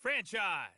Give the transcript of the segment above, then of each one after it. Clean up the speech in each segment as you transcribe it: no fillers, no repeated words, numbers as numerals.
Franchise.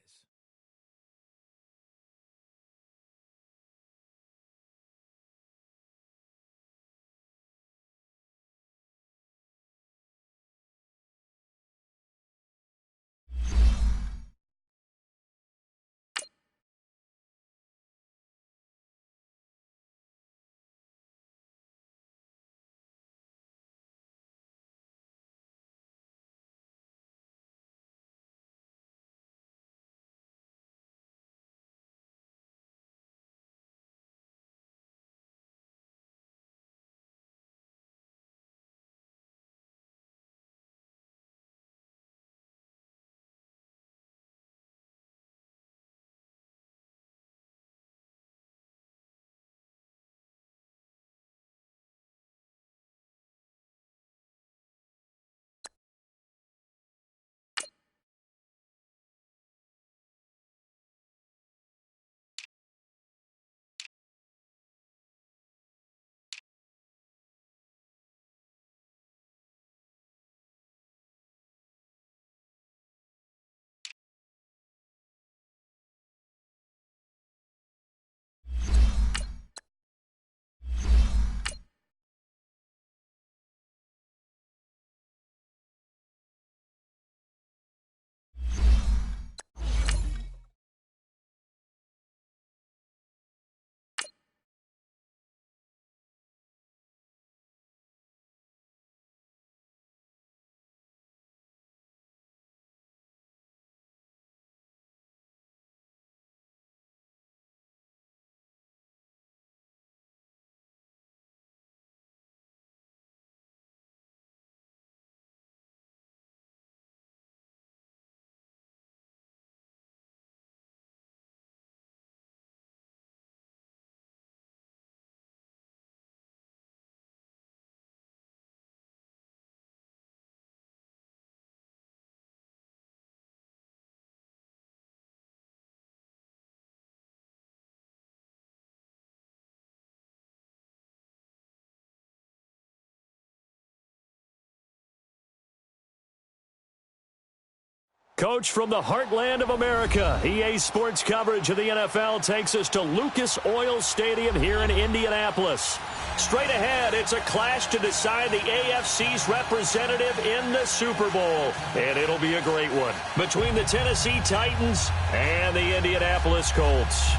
Coach from the heartland of America, EA Sports coverage of the NFL takes us to Lucas Oil Stadium here in Indianapolis. Straight ahead, it's a clash to decide the AFC's representative in the Super Bowl. And it'll be a great one between the Tennessee Titans and the Indianapolis Colts.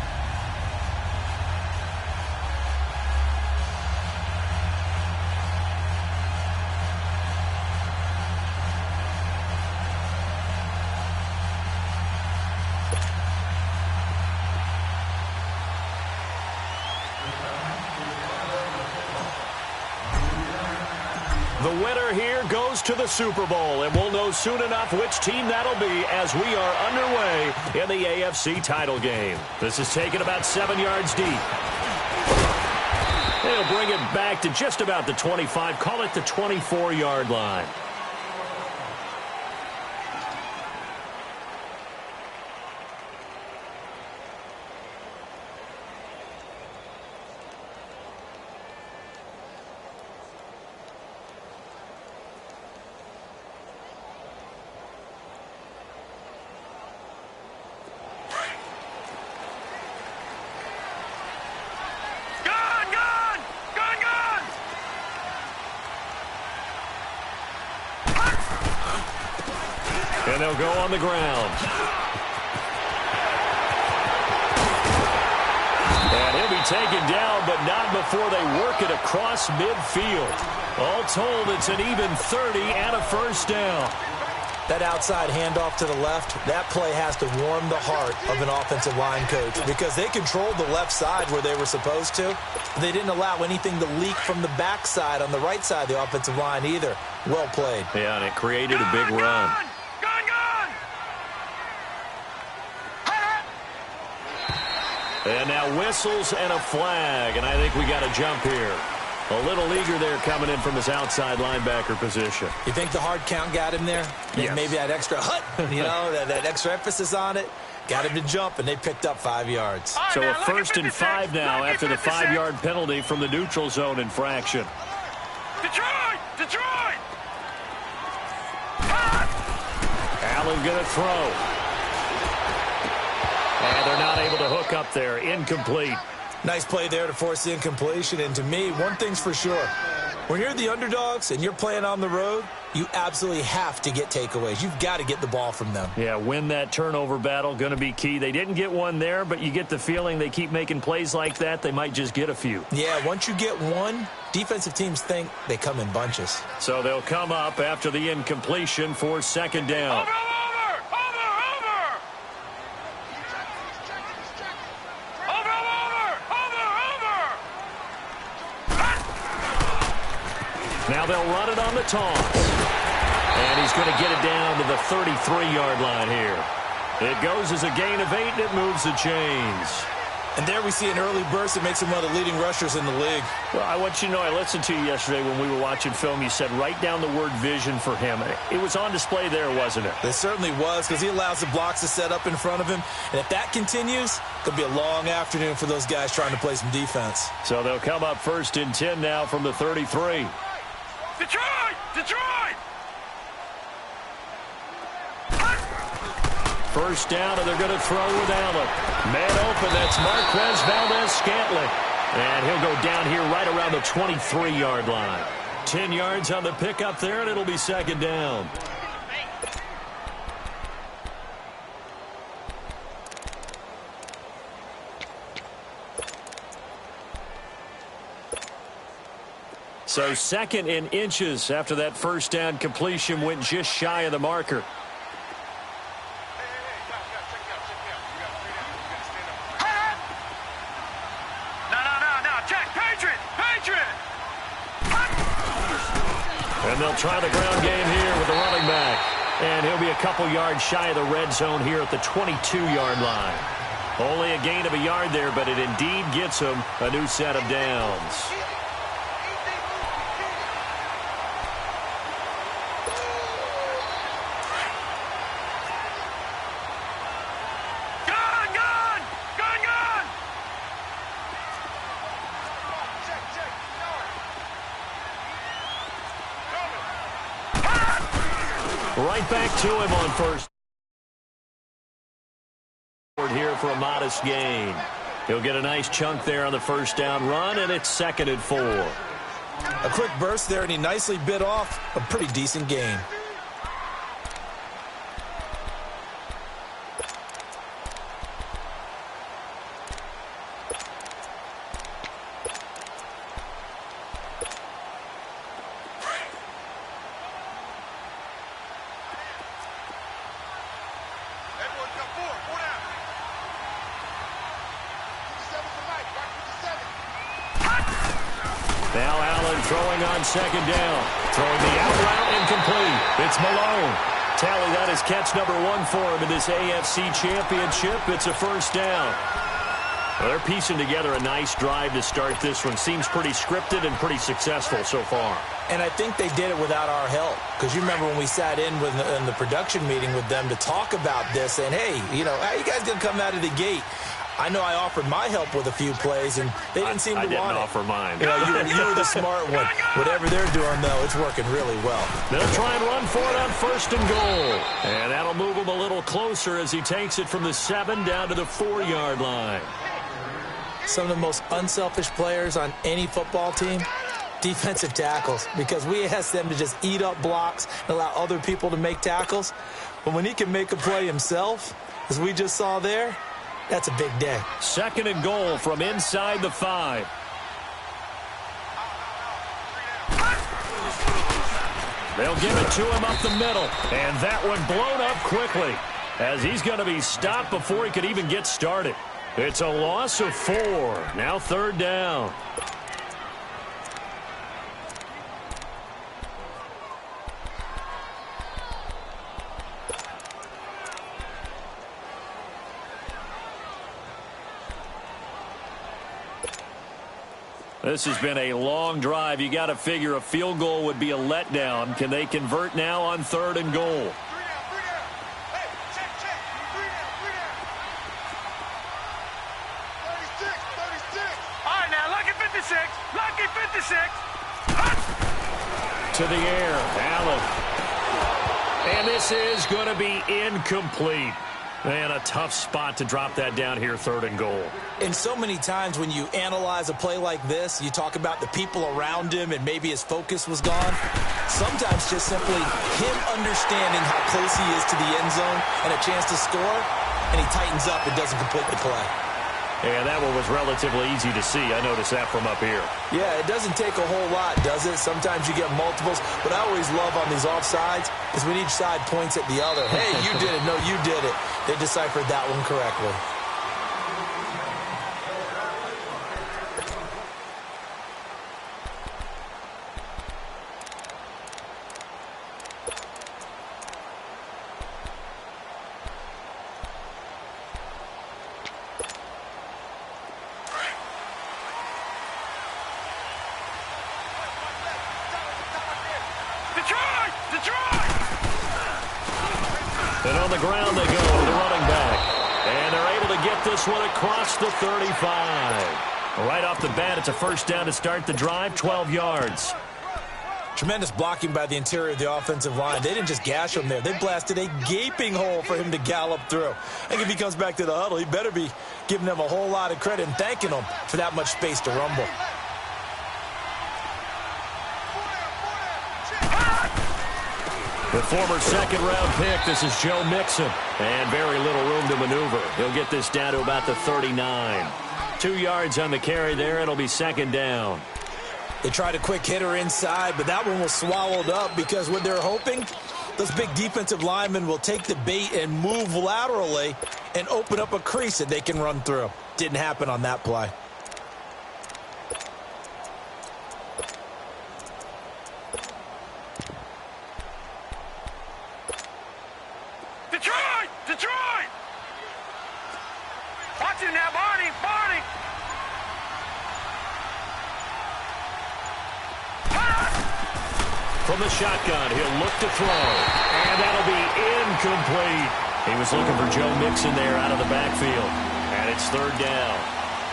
The winner here goes to the Super Bowl, and we'll know soon enough which team that'll be as we are underway in the AFC title game. This is taken about 7 yards deep. They'll bring it back to just about the 25, call it the 24-yard line. And they'll go on the ground. And he'll be taken down, but not before they work it across midfield. All told, it's an even 30 and a first down. That outside handoff to the left, that play has to warm the heart of an offensive line coach because they controlled the left side where they were supposed to. They didn't allow anything to leak from the backside on the right side of the offensive line either. Well played. Yeah, and it created a big run. And now whistles and a flag, and I think we got a jump here. A little eager there coming in from his outside linebacker position. You think the hard count got him there? Yes. Maybe that extra hut, that extra emphasis on it. Got him to jump, and they picked up 5 yards. So a 1st and 5 now after the 5-yard penalty from the neutral zone infraction. Detroit! Allen going to throw. And they're not able to hook up there. Incomplete. Nice play there to force the incompletion. And to me, one thing's for sure. When you're the underdogs and you're playing on the road, you absolutely have to get takeaways. You've got to get the ball from them. Yeah, win that turnover battle, going to be key. They didn't get one there, but you get the feeling they keep making plays like that, they might just get a few. Yeah, once you get one, defensive teams think they come in bunches. So they'll come up after the incompletion for second down. Over! Now they'll run it on the toss. And he's going to get it down to the 33-yard line here. It goes as a gain of 8, and it moves the chains. And there we see an early burst that makes him one of the leading rushers in the league. Well, I want you to know, I listened to you yesterday when we were watching film. You said write down the word vision for him. It was on display there, wasn't it? It certainly was, because he allows the blocks to set up in front of him. And if that continues, it could be a long afternoon for those guys trying to play some defense. So they'll come up 1st and 10 now from the 33. Detroit! First down, and they're going to throw with Allen. Man open, that's Marquez Valdez-Scantling. And he'll go down here right around the 23-yard line. 10 yards on the pickup there, and it'll be second down. So 2nd in inches after that first down completion went just shy of the marker. And they'll try the ground game here with the running back. And he'll be a couple yards shy of the red zone here at the 22-yard line. Only a gain of a yard there, but it indeed gets him a new set of downs. Right back to him on first. Here for a modest gain. He'll get a nice chunk there on the first down run, and it's 2nd and 4. A quick burst there, and he nicely bit off a pretty decent gain. Now Allen throwing on second down. Throwing the out route incomplete. It's Malone. Tally, that is catch number 1 for him in this AFC Championship. It's a first down. Well, they're piecing together a nice drive to start this one. Seems pretty scripted and pretty successful so far. And I think they did it without our help. Because you remember when we sat in the production meeting with them to talk about this, and hey, you know, how you guys going to come out of the gate? I know I offered my help with a few plays, and they didn't seem to want it. I didn't offer mine. You know, you were the smart one. Whatever they're doing, though, it's working really well. They'll try and run for it on 1st and goal. And that'll move him a little closer as he takes it from the 7 down to the 4-yard line. Some of the most unselfish players on any football team, defensive tackles, because we ask them to just eat up blocks and allow other people to make tackles. But when he can make a play himself, as we just saw there, that's a big day. 2nd and goal from inside the 5. They'll give it to him up the middle. And that one blown up quickly as he's going to be stopped before he could even get started. It's a loss of 4. Now 3rd down. This has been a long drive. You got to figure a field goal would be a letdown. Can they convert now on 3rd and goal? Lucky 56. To the air, Allen. And this is going to be incomplete. And a tough spot to drop that down here, 3rd and goal. And so many times when you analyze a play like this, you talk about the people around him and maybe his focus was gone. Sometimes just simply him understanding how close he is to the end zone and a chance to score, and he tightens up and doesn't complete the play. Yeah, that one was relatively easy to see. I noticed that from up here. Yeah, it doesn't take a whole lot, does it? Sometimes you get multiples, but I always love on these offsides is when each side points at the other. Hey, you did it. No, you did it. They deciphered that one correctly. And on the ground they go, the running back. And they're able to get this one across the 35. Right off the bat, it's a first down to start the drive, 12 yards. Tremendous blocking by the interior of the offensive line. They didn't just gash him there. They blasted a gaping hole for him to gallop through. I think if he comes back to the huddle, he better be giving them a whole lot of credit and thanking them for that much space to rumble. The former second-round pick, this is Joe Mixon. And very little room to maneuver. He'll get this down to about the 39. 2 yards on the carry there. It'll be second down. They tried a quick hitter inside, but that one was swallowed up because what they're hoping, those big defensive linemen will take the bait and move laterally and open up a crease that they can run through. Didn't happen on that play. Detroit! Watch him now, Barney! From the shotgun, he'll look to throw. And that'll be incomplete. He was looking for Joe Mixon there out of the backfield. And it's third down.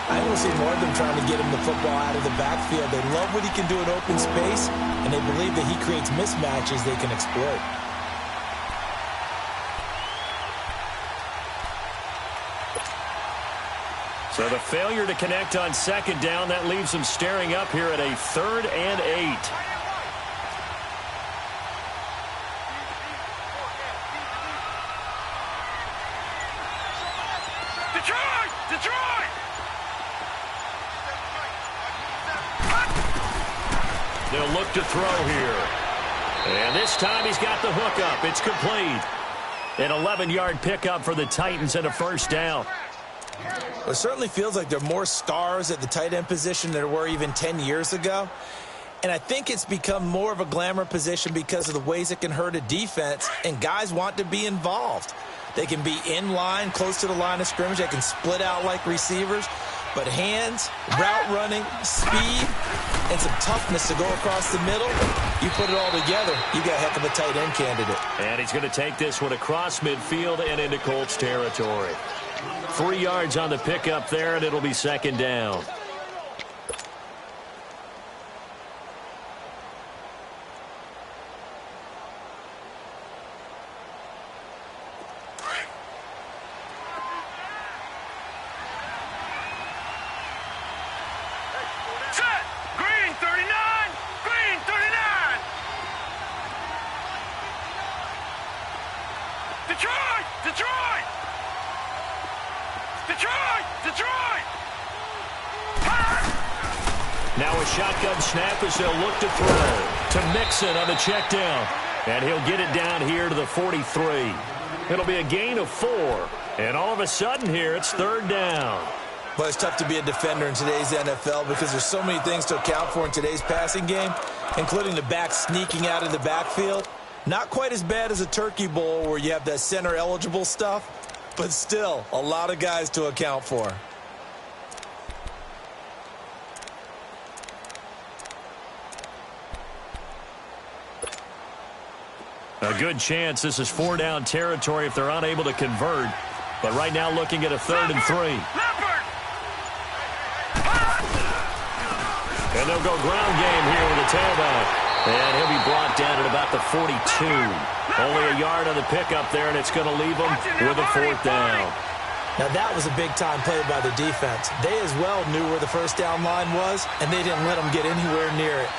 I will see more of them trying to get him the football out of the backfield. They love what he can do in open space, and they believe that he creates mismatches they can exploit. So the failure to connect on second down, that leaves them staring up here at a 3rd and 8. Detroit! They'll look to throw here. And this time he's got the hook up. It's complete. An 11-yard pickup for the Titans and a first down. It certainly feels like there are more stars at the tight end position than there were even 10 years ago. And I think it's become more of a glamour position because of the ways it can hurt a defense, and guys want to be involved. They can be in line, close to the line of scrimmage. They can split out like receivers. But hands, route running, speed, and some toughness to go across the middle, you put it all together, you got a heck of a tight end candidate. And he's going to take this one across midfield and into Colts territory. 3 yards on the pickup there, and it'll be second down. Now a shotgun snap as they'll look to throw to Mixon on the check down. And he'll get it down here to the 43. It'll be a gain of 4. And all of a sudden here, it's third down. Well, it's tough to be a defender in today's NFL because there's so many things to account for in today's passing game, including the back sneaking out of the backfield. Not quite as bad as a turkey bowl where you have that center-eligible stuff, but still a lot of guys to account for. A good chance this is 4-down territory if they're unable to convert. But right now looking at a 3rd and 3. And they'll go ground game here with the tailback. And he'll be brought down at about the 42. Only a yard on the pickup there, and it's going to leave him with a 4th down. Now, that was a big-time play by the defense. They as well knew where the first down line was, and they didn't let them get anywhere near it.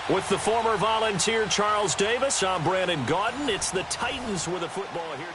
With the former Volunteer Charles Davis, I'm Brandon Gaudin. It's the Titans with the football here.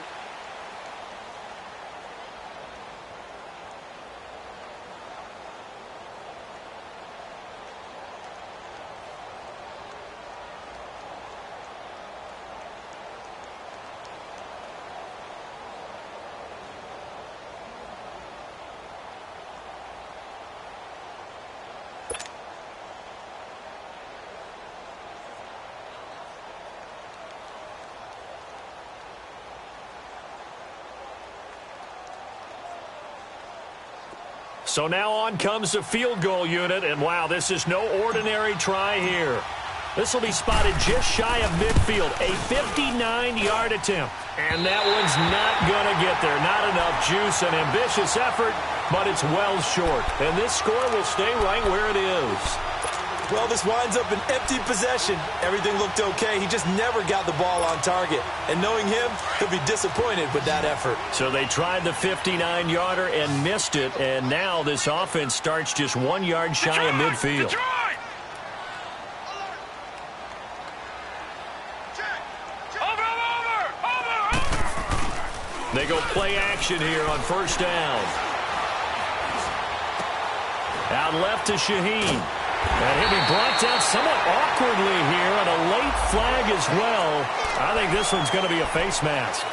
So now on comes the field goal unit, and wow, this is no ordinary try here. This will be spotted just shy of midfield, a 59-yard attempt. And that one's not going to get there. Not enough juice, an ambitious effort, but it's well short. And this score will stay right where it is. Well, this winds up an empty possession. Everything looked okay. He just never got the ball on target. And knowing him, he'll be disappointed with that effort. So they tried the 59-yarder and missed it, and now this offense starts just 1 yard shy of midfield. They go play action here on 1st down. Out left to Shaheen. And he'll be brought down somewhat awkwardly here on a late flag as well. I think this one's going to be a face mask.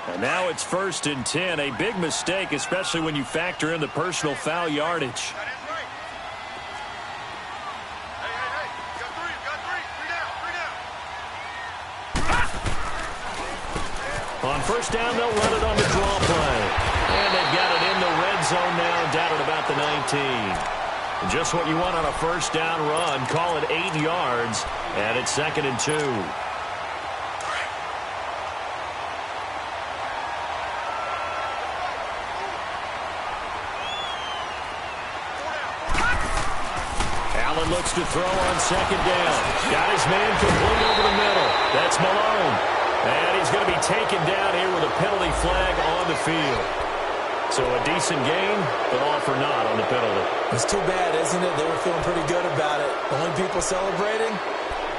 And now it's 1st and 10. A big mistake, especially when you factor in the personal foul yardage. On 1st down, they'll run it on the draw play. And they've got it in the red zone now, down at about the 19. Just what you want on a 1st down run. Call it 8 yards, and it's 2nd and 2. Allen looks to throw on 2nd down. Got his man complete over the middle. That's Malone. And he's going to be taken down here with a penalty flag on the field. So a decent gain, but all for naught on the penalty. It's too bad, isn't it? They were feeling pretty good about it. The only people celebrating,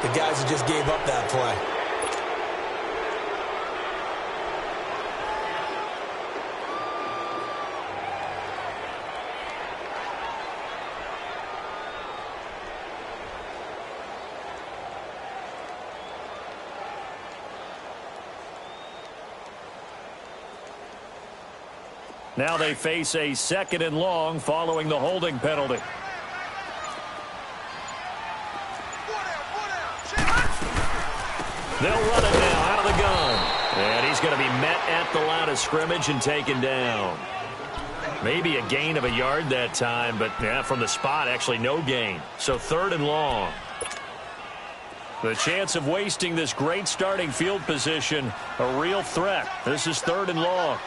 the guys who just gave up that play. Now they face a 2nd and long following the holding penalty. They'll run it now out of the gun. And he's going to be met at the line of scrimmage and taken down. Maybe a gain of a yard that time, but yeah, from the spot, actually no gain. So 3rd and long. The chance of wasting this great starting field position, a real threat. This is 3rd and long.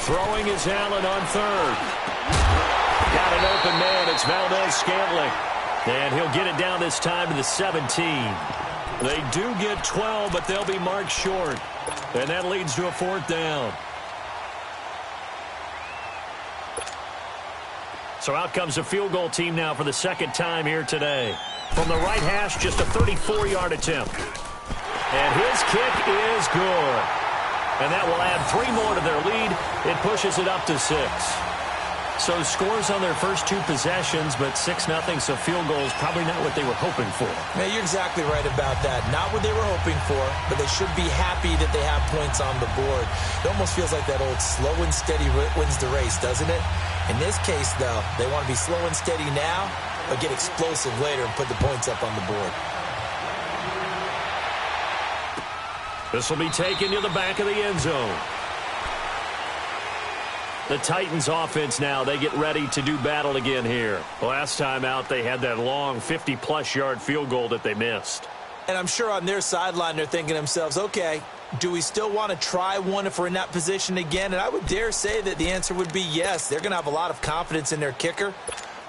Throwing is Allen on 3rd. Got an open man. It's Valdez-Scantling. And he'll get it down this time to the 17. They do get 12, but they'll be marked short. And that leads to a 4th down. So out comes the field goal team now for the 2nd time here today. From the right hash, just a 34-yard attempt. And his kick is good. And that will add 3 more to their lead. It pushes it up to 6. So scores on their first 2 possessions, but 6-0, so field goal is probably not what they were hoping for. Man, you're exactly right about that. Not what they were hoping for, but they should be happy that they have points on the board. It almost feels like that old slow and steady wins the race, doesn't it? In this case, though, they want to be slow and steady now, but get explosive later and put the points up on the board. This will be taken to the back of the end zone. The Titans offense now, they get ready to do battle again here. Last time out, they had that long 50-plus yard field goal that they missed. And I'm sure on their sideline, they're thinking to themselves, okay, do we still want to try one if we're in that position again? And I would dare say that the answer would be yes. They're going to have a lot of confidence in their kicker.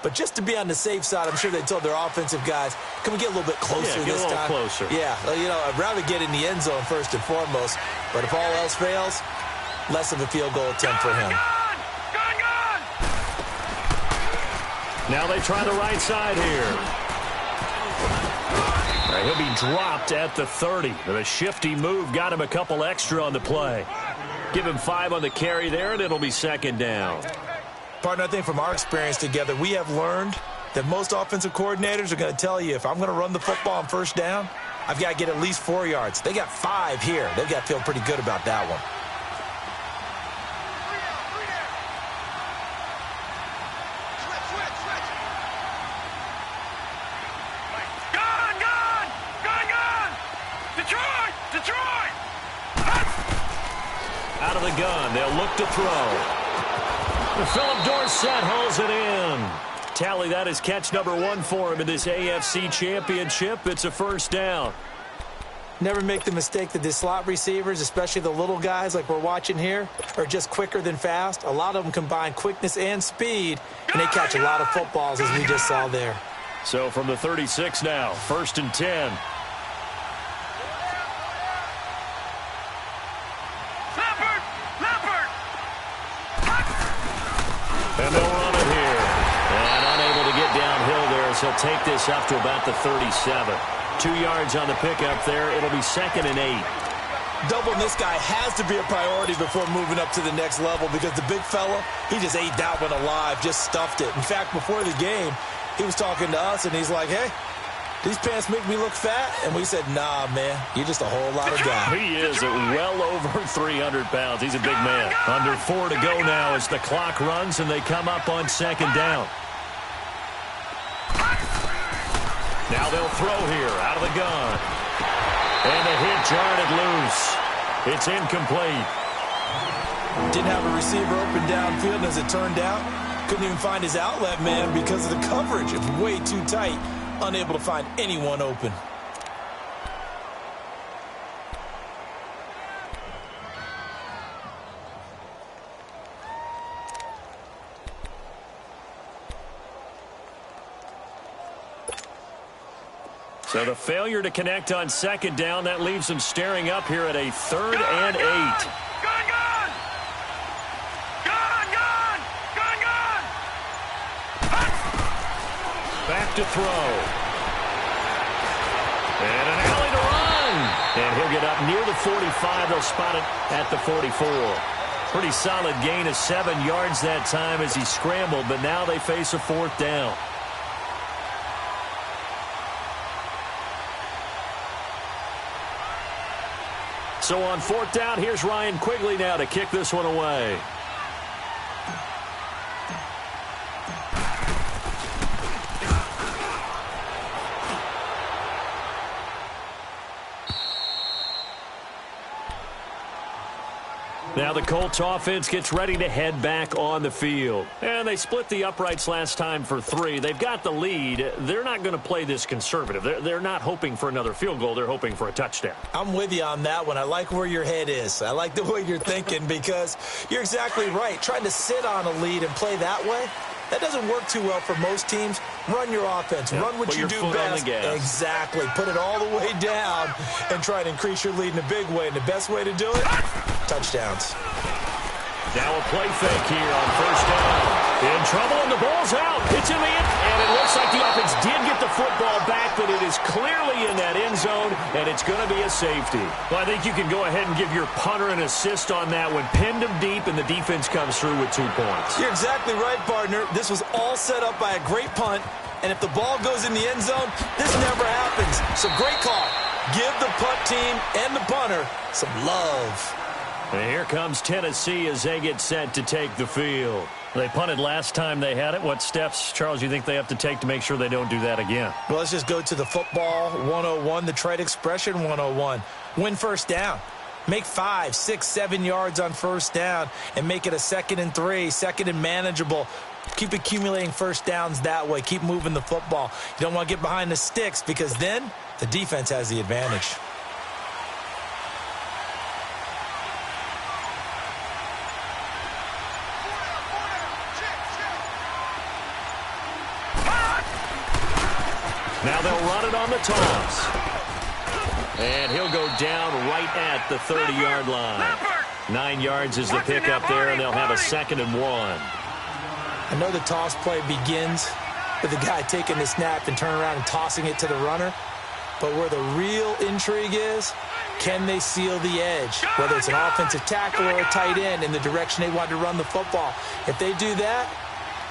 But just to be on the safe side, I'm sure they told their offensive guys, can we get a little bit closer this time? Yeah, get a little closer. Yeah, I'd rather get in the end zone first and foremost. But if all else fails, less of a field goal attempt for him. Now they try the right side here. Right, he'll be dropped at the 30. The shifty move got him a couple extra on the play. Give him 5 on the carry there, and it'll be 2nd down. Partner, I think from our experience together, we have learned that most offensive coordinators are going to tell you, if I'm going to run the football on 1st down, I've got to get at least 4 yards. They got 5 here. They've got to feel pretty good about that one. Out of the gun, they'll look to throw. Philip Dorsett hauls it in. Tally, that is catch number 1 for him in this AFC Championship. It's a 1st down. Never make the mistake that the slot receivers, especially the little guys like we're watching here, are just quicker than fast. A lot of them combine quickness and speed, and they catch a lot of footballs, as we just saw there. So from the 36 now, 1st and 10. And they'll run it here. And unable to get downhill there as he'll take this up to about the 37. 2 yards on the pickup there. It'll be 2nd and 8. Doubling this guy has to be a priority before moving up to the next level, because the big fella, he just ate that one alive, just stuffed it. In fact, before the game, he was talking to us, and he's like, hey, these pants make me look fat. And we said, nah, man, you're just a whole lot of guy. He is at well over 300 pounds. He's a big man. Under 4 to go now as the clock runs, and they come up on 2nd down. Now they'll throw here out of the gun. And the hit jarred loose. It's incomplete. Didn't have a receiver open downfield, and as it turned out, couldn't even find his outlet man because of the coverage. It was way too tight. Unable to find anyone open. So the failure to connect on 2nd down, that leaves them staring up here at a 3rd and 8. Back to throw. And an alley to run. And he'll get up near the 45. They'll spot it at the 44. Pretty solid gain of 7 yards that time as he scrambled, but now they face a 4th down. So on 4th down, here's Ryan Quigley now to kick this one away. Now the Colts offense gets ready to head back on the field. And they split the uprights last time for 3. They've got the lead. They're not going to play this conservative. They're not hoping for another field goal. They're hoping for a touchdown. I'm with you on that one. I like where your head is. I like the way you're thinking, because you're exactly right. Trying to sit on a lead and play that way, that doesn't work too well for most teams. Run your offense. Yeah, run what you do best. Exactly. Put it all the way down and try to increase your lead in a big way. And the best way to do it, touchdowns. Now a play fake here on first down. In trouble, and the ball's out. It's in the end, and it looks like the offense did get the football back, but it is clearly in that end zone, and it's going to be a safety. Well, I think you can go ahead and give your punter an assist on that one. Pinned him deep, and the defense comes through with 2 points. You're exactly right, partner. This was all set up by a great punt, and if the ball goes in the end zone, this never happens. So great call. Give the punt team and the punter some love. And here comes Tennessee as they get set to take the field. They punted last time they had it. What steps, Charles, you think they have to take to make sure they don't do that again? Well, let's just go to the football 101, the trade expression 101. Win first down. Make 5, 6, 7 yards on first down and make it a 2nd and 3, 2nd and manageable. Keep accumulating first downs that way. Keep moving the football. You don't want to get behind the sticks because then the defense has the advantage. Now they'll run it on the toss. And he'll go down right at the 30-yard line. 9 yards is the pickup there, and they'll have a 2nd and 1. I know the toss play begins with the guy taking the snap and turning around and tossing it to the runner. But where the real intrigue is, can they seal the edge? Whether it's an offensive tackle or a tight end in the direction they want to run the football. If they do that,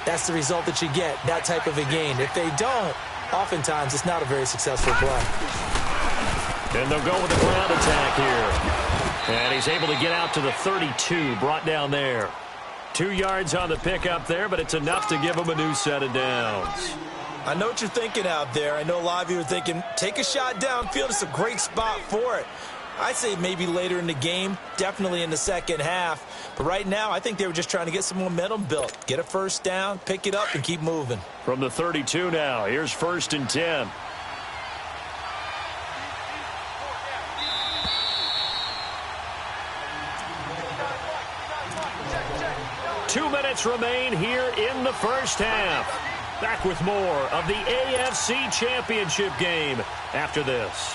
that's the result that you get, that type of a gain. If they don't, oftentimes it's not a very successful play. And they'll go with the ground attack here. And he's able to get out to the 32, brought down there. 2 yards on the pickup there, but it's enough to give him a new set of downs. I know what you're thinking out there. I know a lot of you are thinking, take a shot downfield. It's a great spot for it. I'd say maybe later in the game, definitely in the second half. But right now, I think they were just trying to get some momentum built. Get a first down, pick it up, and keep moving. From the 32 now, here's 1st and 10. Two minutes remain here in the first half. Back with more of the AFC Championship game after this.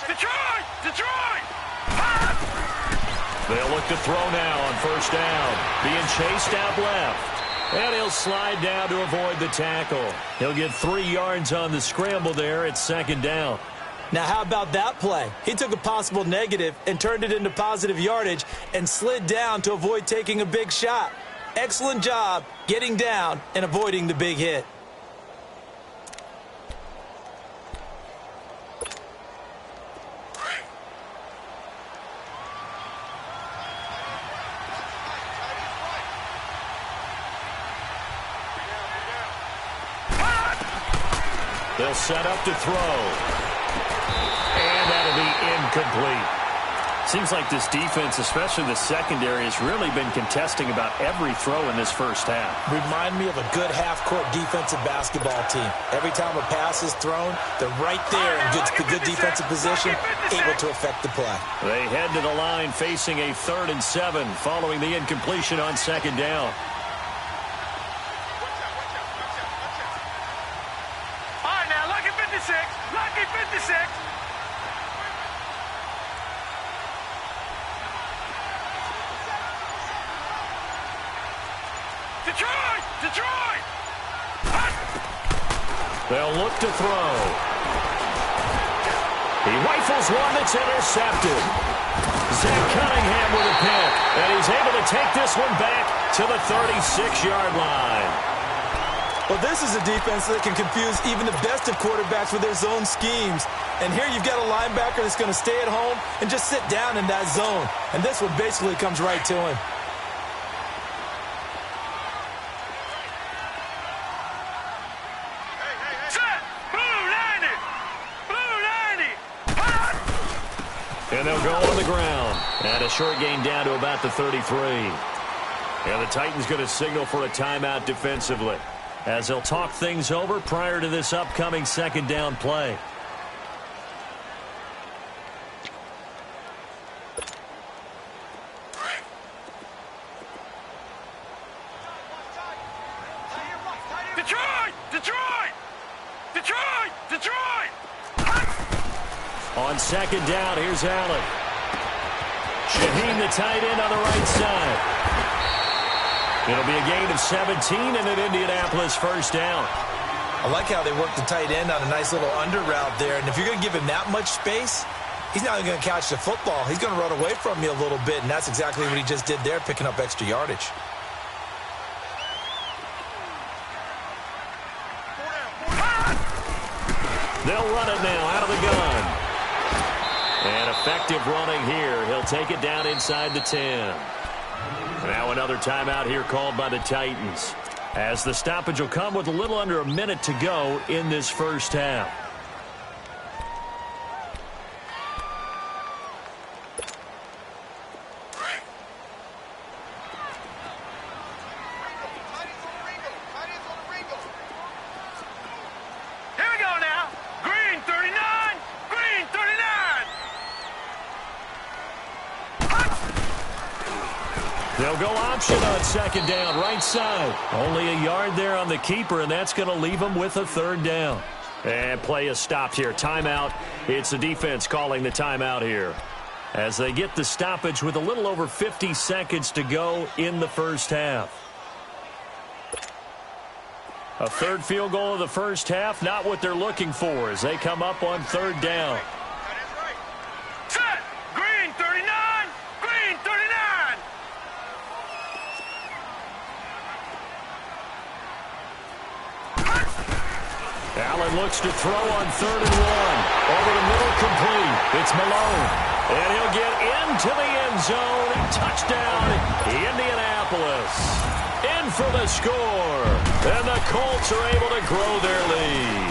Detroit! Detroit! They'll look to throw now on first down. Being chased out left. And he'll slide down to avoid the tackle. He'll get 3 yards on the scramble there at 2nd down. Now, how about that play? He took a possible negative and turned it into positive yardage and slid down to avoid taking a big shot. Excellent job getting down and avoiding the big hit. They'll set up to throw. And that'll be incomplete. Seems like this defense, especially the secondary, has really been contesting about every throw in this first half. Remind me of a good half-court defensive basketball team. Every time a pass is thrown, they're right there in good defensive position, able to affect the play. They head to the line facing a 3rd and 7 following the incompletion on 2nd down. Lucky 56. Detroit! Detroit! They'll look to throw. He rifles one that's intercepted. Zach Cunningham with a pick. And he's able to take this one back to the 36-yard line. Well, this is a defense that can confuse even the best of quarterbacks with their zone schemes. And here you've got a linebacker that's going to stay at home and just sit down in that zone. And this one basically comes right to him. Set! Blue 90! Blue 90! And they'll go on the ground. And a short gain down to about the 33. And the Titans going to signal for a timeout defensively, as they'll talk things over prior to this upcoming 2nd down play. second down. Here's Allen. Shaheen, the tight end, on the right side. It'll be a gain of 17 and an Indianapolis first down. I like how they work the tight end on a nice little under route there. And if you're going to give him that much space, he's not even going to catch the football. He's going to run away from you a little bit, and that's exactly what he just did there, picking up extra yardage. They'll run it now out of the gun. And effective running here. He'll take it down inside the 10. Now another timeout here called by the Titans, as the stoppage will come with a little under a minute to go in this first half. Here we go now. Green 39. Green 39. They'll go option on second down, right side. Only a yard there on the keeper, and that's going to leave them with a third down. And play is stopped here. Timeout. It's the defense calling the timeout here, as they get the stoppage with a little over 50 seconds to go in the first half. A third field goal of the first half, not what they're looking for as they come up on third down. Set. Green 39. Green 39. Allen looks to throw on 3rd and 1. Over the middle, complete. It's Malone. And he'll get into the end zone. Touchdown, Indianapolis. In for the score. And the Colts are able to grow their lead.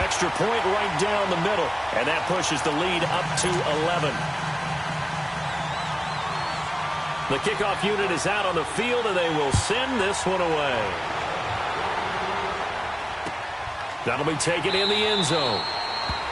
Extra point right down the middle. And that pushes the lead up to 11. The kickoff unit is out on the field, and they will send this one away. That'll be taken in the end zone.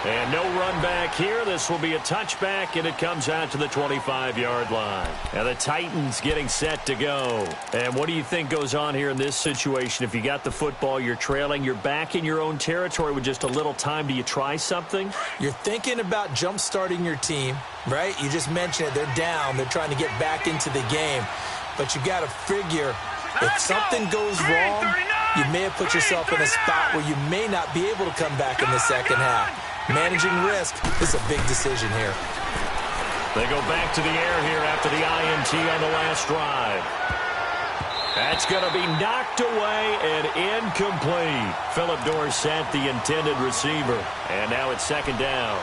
And no run back here. This will be a touchback, and it comes out to the 25-yard line. And the Titans getting set to go. And what do you think goes on here in this situation? If you got the football, you're trailing, you're back in your own territory with just a little time. Do you try something? You're thinking about jump-starting your team, right? You just mentioned it. They're down. They're trying to get back into the game. But you got to figure, if something goes wrong, you may have put yourself in a spot where you may not be able to come back in the second half. Managing risk is a big decision here. They go back to the air here after the INT on the last drive. That's going to be knocked away and incomplete. Philip Dorsett, the intended receiver. And now it's second down.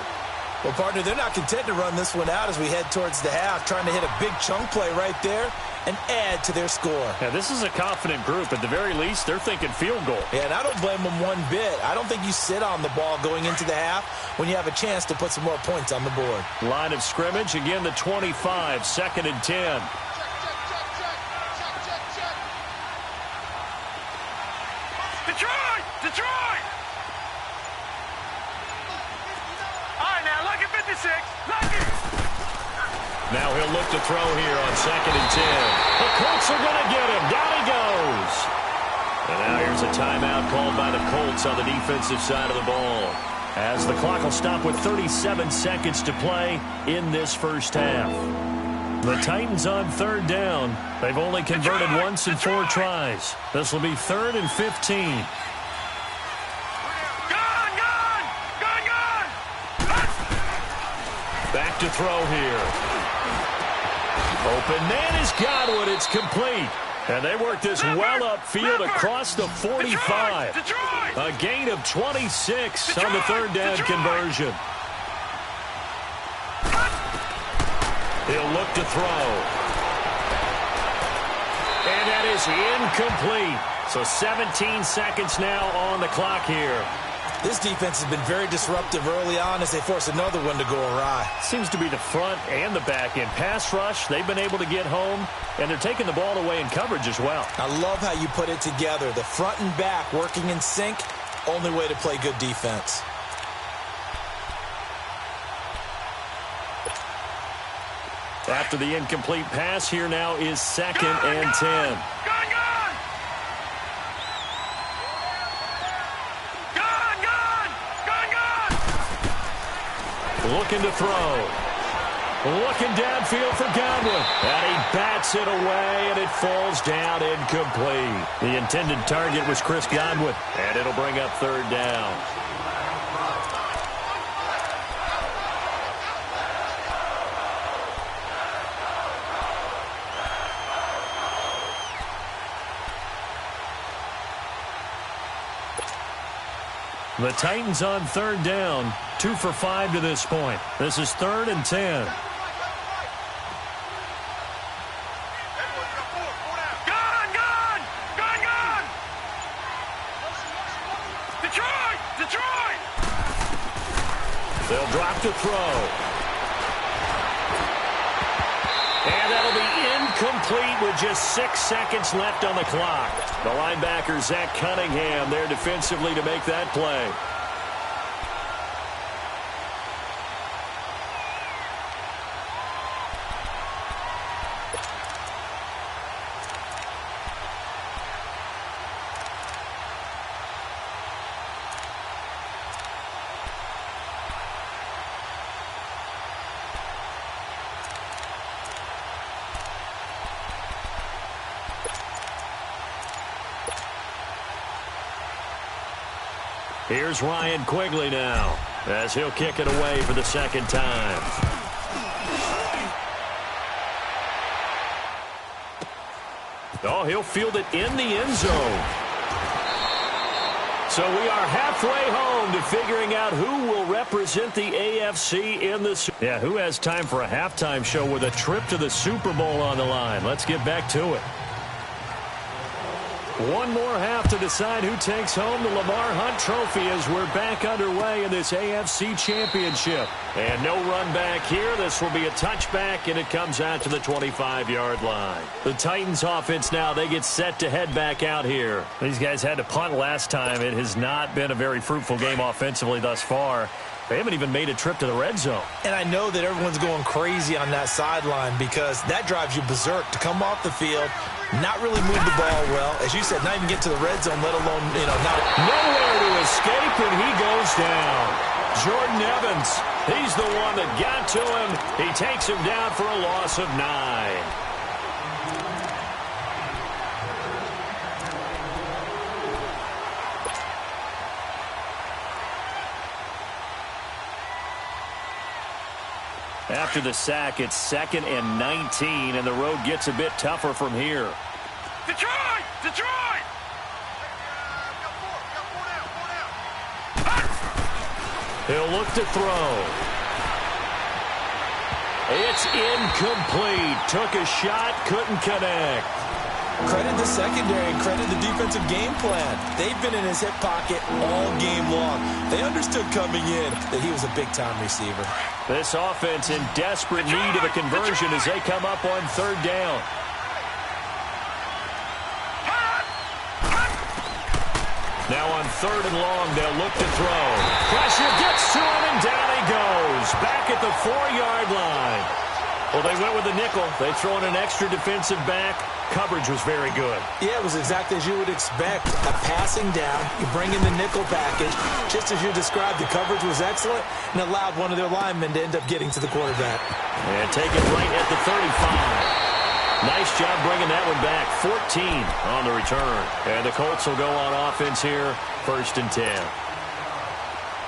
Well, partner, they're not content to run this one out as we head towards the half, trying to hit a big chunk play right there and add to their score. Yeah, this is a confident group. At the very least, they're thinking field goal. Yeah, and I don't blame them one bit. I don't think you sit on the ball going into the half when you have a chance to put some more points on the board. Line of scrimmage, again, the 25, 2nd and 10. Detroit! Detroit! All right, now, look at 56. Look it! Now he'll look to throw here on 2nd and 10. The Colts are going to get him. Down he goes. And now here's a timeout called by the Colts on the defensive side of the ball, as the clock will stop with 37 seconds to play in this first half. The Titans on third down. They've only converted once in 4 tries. This will be 3rd and 15. Back to throw here. Open man is Godwin. It's complete. And they work this well upfield across the 45. A gain of 26 on the third down conversion. He'll look to throw. And that is incomplete. So 17 seconds now on the clock here. This defense has been very disruptive early on as they force another one to go awry. Seems to be the front and the back end. Pass rush, they've been able to get home, and they're taking the ball away in coverage as well. I love how you put it together. The front and back working in sync, only way to play good defense. After the incomplete pass, here now is 2nd and 10. looking to throw. Looking downfield for Godwin. And he bats it away, and it falls down incomplete. The intended target was Chris Godwin, and it'll bring up third down. The Titans on third down, 2 for 5 to this point. This is 3rd and 10. Detroit! They'll drop to throw. And that'll be incomplete with just 6 seconds left on the clock. The linebacker, Zach Cunningham, there defensively to make that play. Here's Ryan Quigley now, as he'll kick it away for the second time. Oh, he'll field it in the end zone. So we are halfway home to figuring out who will represent the AFC in the... Yeah, who has time for a halftime show with a trip to the Super Bowl on the line? Let's get back to it. One more half to decide who takes home the Lamar Hunt Trophy as we're back underway in this AFC Championship. And no run back here. This will be a touchback, and it comes out to the 25-yard line. The Titans offense now, they get set to head back out here. These guys had to punt last time. It has not been a very fruitful game offensively thus far. They haven't even made a trip to the red zone. And I know that everyone's going crazy on that sideline because that drives you berserk to come off the field, not really move the ball well. As you said, not even get to the red zone, let alone, not... Nowhere to escape, and he goes down. Jordan Evans, he's the one that got to him. He takes him down for a loss of 9. After the sack, it's 2nd and 19, and the road gets a bit tougher from here. Detroit! Detroit! He'll look to throw. It's incomplete. Took a shot, couldn't connect. Credit the secondary and credit the defensive game plan. They've been in his hip pocket all game long. They understood coming in that he was a big-time receiver. This offense in desperate need of a conversion as they come up on third down. Now on 3rd and long, they'll look to throw. Pressure gets to him, and down he goes. Back at the 4-yard line. Well, they went with a nickel. They throw in an extra defensive back. Coverage was very good. Yeah, it was exactly as you would expect. A passing down, you bring in the nickel package. Just as you described, the coverage was excellent and allowed one of their linemen to end up getting to the quarterback. And take it right at the 35. Nice job bringing that one back. 14 on the return. And the Colts will go on offense here, 1st and 10.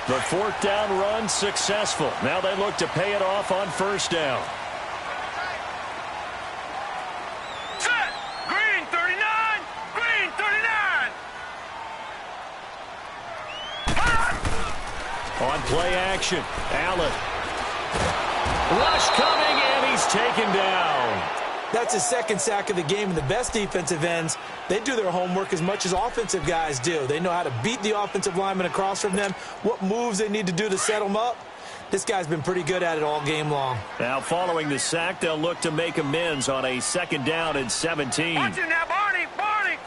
The 4th down run successful. Now they look to pay it off on 1st down. Set! Green 39! Green 39! On play action, Allen. Rush coming, and he's taken down. That's his 2nd sack of the game, and the best defensive ends, they do their homework as much as offensive guys do. They know how to beat the offensive lineman across from them, what moves they need to do to set them up. This guy's been pretty good at it all game long. Now following the sack, they'll look to make amends on a 2nd down and 17. Watch him now, Barney! Barney!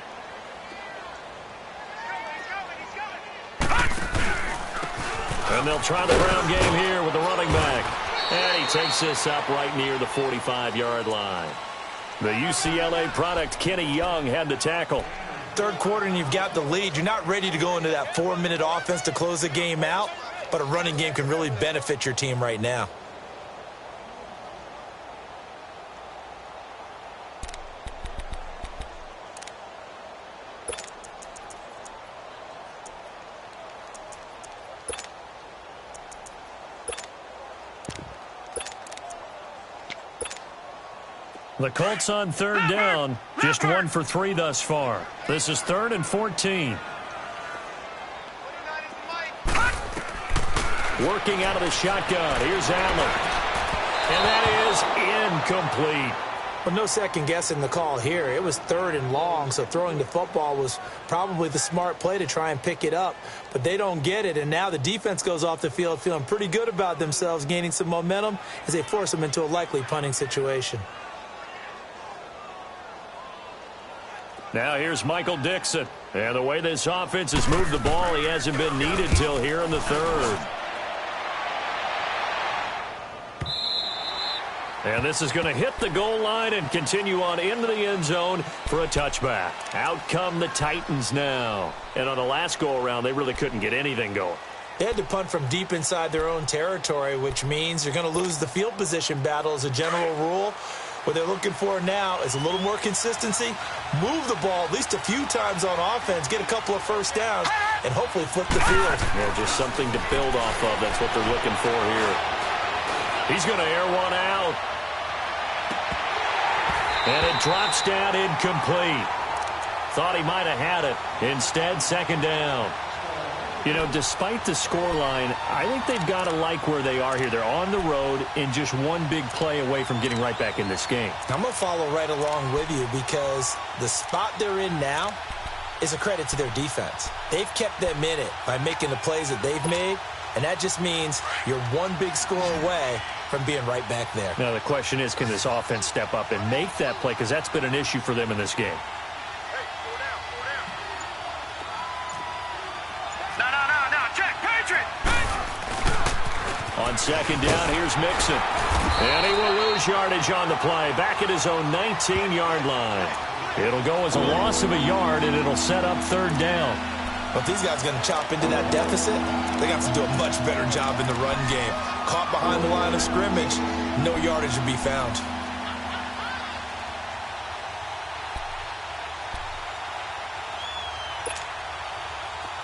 And they'll try the ground game here with the running back. And he takes this up right near the 45-yard line. The UCLA product, Kenny Young, had the tackle. 3rd quarter and you've got the lead. You're not ready to go into that 4-minute offense to close the game out. but a running game can really benefit your team right now. The Colts on third down, just 1 for 3 thus far. This is 3rd and 14. Working out of the shotgun. Here's Allen. And that is incomplete. Well, no second guessing the call here. It was 3rd and long, so throwing the football was probably the smart play to try and pick it up. But they don't get it, and now the defense goes off the field feeling pretty good about themselves, gaining some momentum as they force them into a likely punting situation. Now here's Michael Dixon. And the way this offense has moved the ball, he hasn't been needed till here in the 3rd. And this is going to hit the goal line and continue on into the end zone for a touchback. Out come the Titans now. And on the last go-around, they really couldn't get anything going. They had to punt from deep inside their own territory, which means you're going to lose the field position battle as a general rule. What they're looking for now is a little more consistency, move the ball at least a few times on offense, get a couple of first downs, and hopefully flip the field. Yeah, just something to build off of. That's what they're looking for here. He's going to air one out. And it drops down incomplete. Thought he might have had it. Instead, 2nd down. You know, despite the scoreline, I think they've got to like where they are here. They're on the road and just one big play away from getting right back in this game. I'm going to follow right along with you because the spot they're in now is a credit to their defense. They've kept them in it by making the plays that they've made, and that just means you're one big score away from being right back there. Now, the question is, can this offense step up and make that play? Because that's been an issue for them in this game. On 2nd down, here's Mixon. And he will lose yardage on the play. Back at his own 19-yard line. It'll go as a loss of a yard, and it'll set up 3rd down. But if these guys are going to chop into that deficit, they got to do a much better job in the run game. Caught behind the line of scrimmage, no yardage to be found.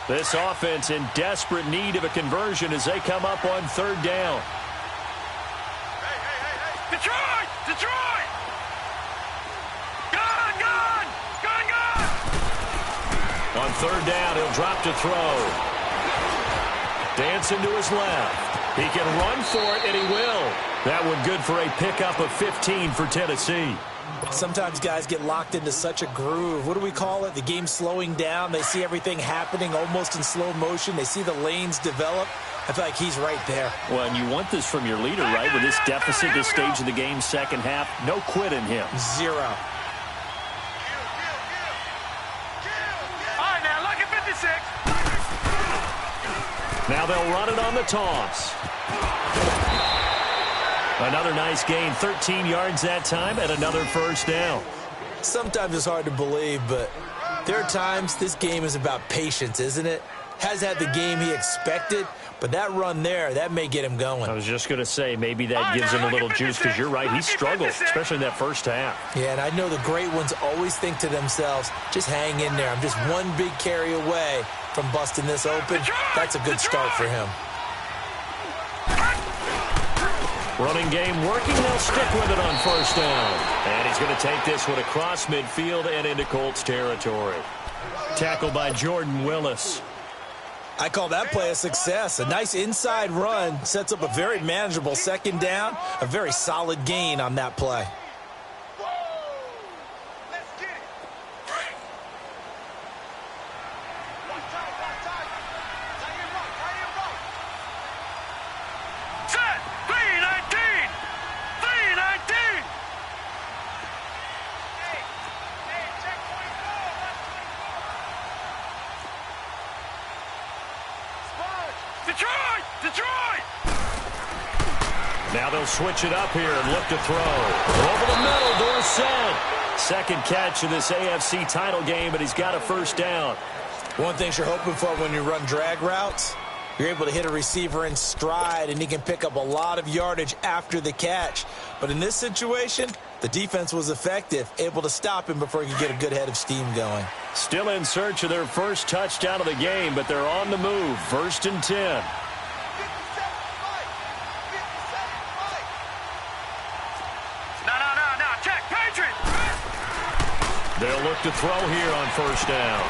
This offense in desperate need of a conversion as they come up on 3rd down. Hey. Detroit! Detroit! Gun! On 3rd down, he'll drop to throw. Dancing to his left. He can run for it, and he will. That one good for a pickup of 15 for Tennessee. Sometimes guys get locked into such a groove. What do we call it? The game's slowing down. They see everything happening almost in slow motion. They see the lanes develop. I feel like he's right there. Well, and you want this from your leader, right? With this deficit, this stage of the game, 2nd half, no quit in him. 0. All right, now, look at 56. Now they'll run it on the toss. Another nice gain, 13 yards that time, and another 1st down. Sometimes it's hard to believe, but there are times this game is about patience, isn't it? Has had the game he expected, but that run there, that may get him going. I was just going to say, maybe that gives him a little juice, because you're right, he struggled, especially in that 1st half. Yeah, and I know the great ones always think to themselves, just hang in there. I'm just one big carry away from busting this open. That's a good start for him. Running game working. They'll stick with it on 1st down. And he's going to take this one across midfield and into Colts territory. Tackled by Jordan Willis. I call that play a success. A nice inside run sets up a very manageable 2nd down. A very solid gain on that play. Detroit! Now they'll switch it up here and look to throw. Over the middle, Dorsett. 2nd catch of this AFC title game, but he's got a 1st down. One thing you're hoping for when you run drag routes, You're able to hit a receiver in stride, and he can pick up a lot of yardage after the catch. But in this situation, the defense was effective, able to stop him before he could get a good head of steam going. Still in search of their first touchdown of the game, but they're on the move. 1st and 10. No, check, Patriot! They'll look to throw here on 1st down.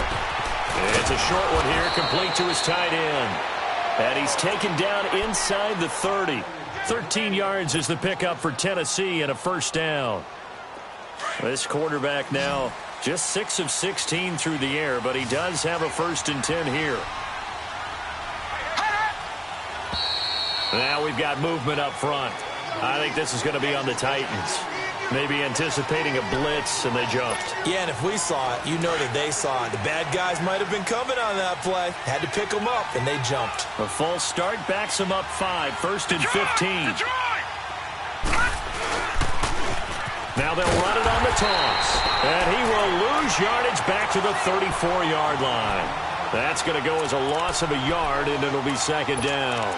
It's a short one here, complete to his tight end. And he's taken down inside the 30. 13 yards is the pickup for Tennessee and a 1st down. This quarterback now just 6 of 16 through the air, but he does have a 1st and 10 here. Now we've got movement up front. I think this is going to be on the Titans. Maybe anticipating a blitz, and they jumped. Yeah, and if we saw it, you know that they saw it. The bad guys might have been coming on that play. Had to pick them up, and they jumped. A false start backs them up 5. 1st and 15. Now they'll run it on the toss. And he will lose yardage back to the 34-yard line. That's going to go as a loss of a yard, and it'll be 2nd down.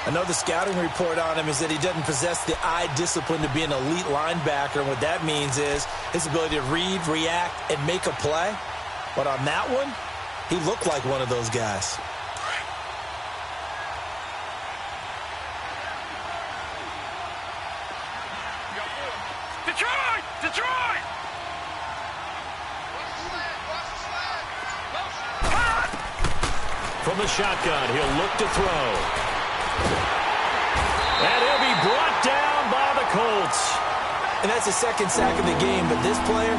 I know the scouting report on him is that he doesn't possess the eye discipline to be an elite linebacker. And what that means is his ability to read, react, and make a play. But on that one, he looked like one of those guys. Detroit! From the shotgun, he'll look to throw. And he'll be brought down by the Colts. And that's the 2nd sack of the game, but this player,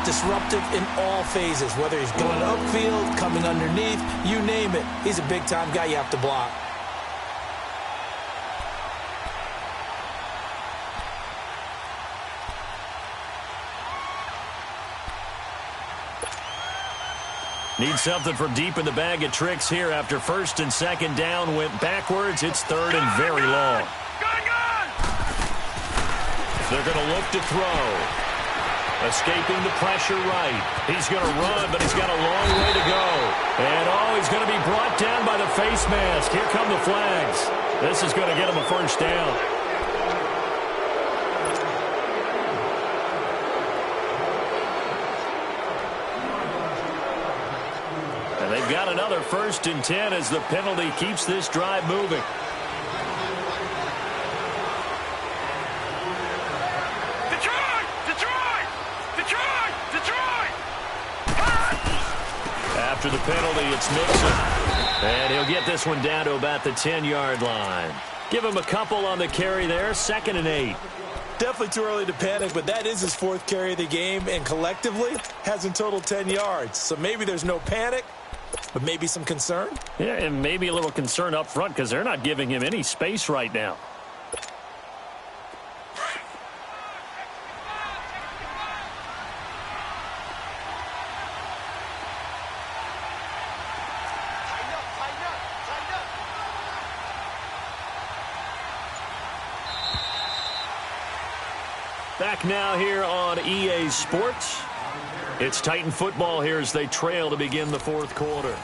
disruptive in all phases, whether he's going upfield, coming underneath, you name it. He's a big-time guy you have to block. Need something from deep in the bag of tricks here after 1st and 2nd down went backwards. It's 3rd and very long. Gun! They're going to look to throw. Escaping the pressure right. He's going to run, but he's got a long way to go. And, he's going to be brought down by the face mask. Here come the flags. This is going to get him a 1st down. And they've got another 1st and 10 as the penalty keeps this drive moving. Detroit! After the penalty, it's Mixon. And he'll get this one down to about the 10-yard line. Give him a couple on the carry there. 2nd and 8. Definitely too early to panic, but that is his 4th carry of the game, and collectively has in total 10 yards. So maybe there's no panic, but maybe some concern. Yeah, and maybe a little concern up front because they're not giving him any space right now. Back now here on EA Sports. It's Titan football here as they trail to begin the 4th quarter.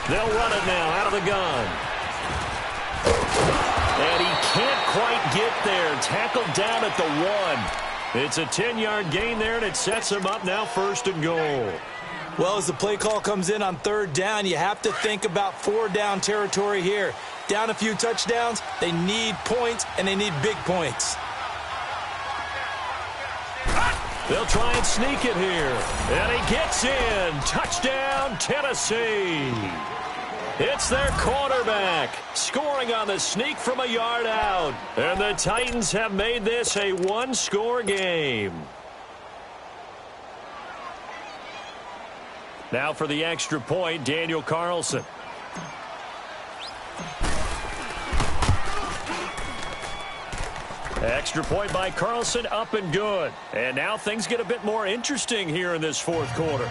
They'll run it now out of the gun. And he can't quite get there. Tackled down at the 1. It's a 10-yard gain there, and it sets him up now 1st and goal. Well, as the play call comes in on 3rd down, you have to think about 4-down territory here. Down a few touchdowns, they need points, and they need big points. They'll try and sneak it here. And he gets in. Touchdown, Tennessee. It's their quarterback, scoring on the sneak from a yard out. And the Titans have made this a one-score game. Now for the extra point, Daniel Carlson. Extra point by Carlson, up and good. And now things get a bit more interesting here in this fourth quarter.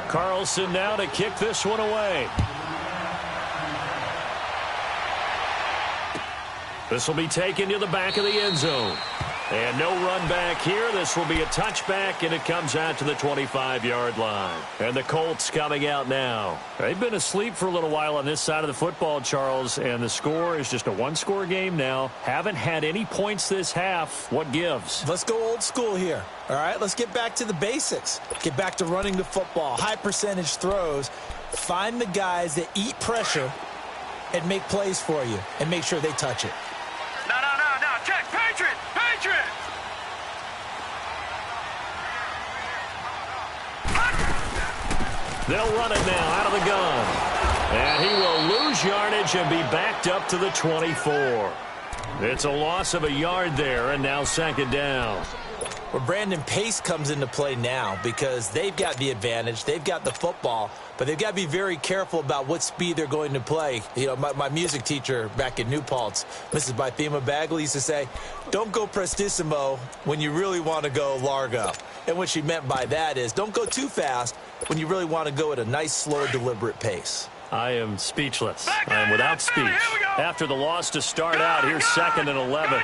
Carlson now to kick this one away. This will be taken to the back of the end zone. And no run back here. This will be a touchback, and it comes out to the 25-yard line. And the Colts coming out now. They've been asleep for a little while on this side of the football, Charles, and the score is just a one-score game now. Haven't had any points this half. What gives? Let's go old school here. All right, let's get back to the basics. Get back to running the football, high-percentage throws. Find the guys that eat pressure and make plays for you and make sure they touch it. No. Check. Patriot. They'll run it now out of the gun. And he will lose yardage and be backed up to the 24. It's a loss of a yard there, and now second down. Well, Brandon, pace comes into play now because they've got the advantage. They've got the football, but they've got to be very careful about what speed they're going to play. You know, my music teacher back in New Paltz, Mrs. Bythema Bagley, used to say, don't go prestissimo when you really want to go largo. And what she meant by that is don't go too fast when you really want to go at a nice, slow, deliberate pace. I am speechless. I am without speech. After the loss to start out, here's second and 11.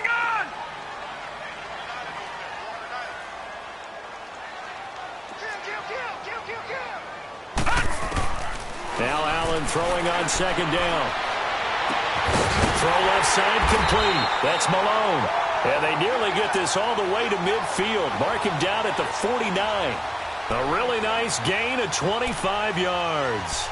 Now Allen throwing on second down. Throw left side complete. That's Malone. And they nearly get this all the way to midfield. Mark him down at the 49. A really nice gain of 25 yards.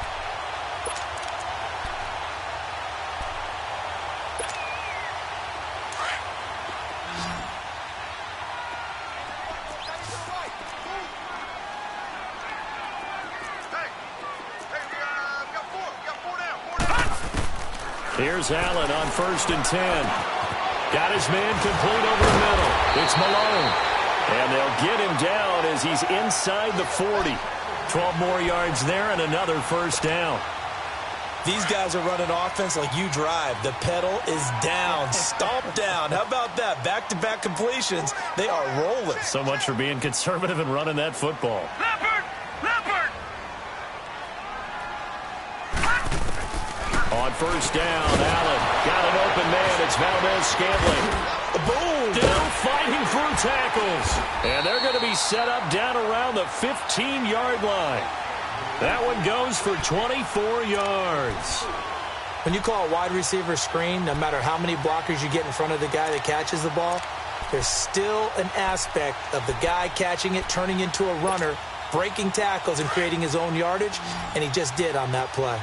Here's Allen on 1st and 10. Got his man complete over the middle. It's Malone. And they'll get him down as he's inside the 40. 12 more yards there and another first down. These guys are running offense like you drive. The pedal is down, stomp down. How about that? Back-to-back completions. They are rolling. So much for being conservative and running that football. Leopard! On first down, Allen got an open man. It's Valdez-Scantling. Boom! Still fighting through tackles. And they're going to be set up down around the 15-yard line. That one goes for 24 yards. When you call a wide receiver screen, no matter how many blockers you get in front of the guy that catches the ball, there's still an aspect of the guy catching it, turning into a runner, breaking tackles and creating his own yardage, and he just did on that play.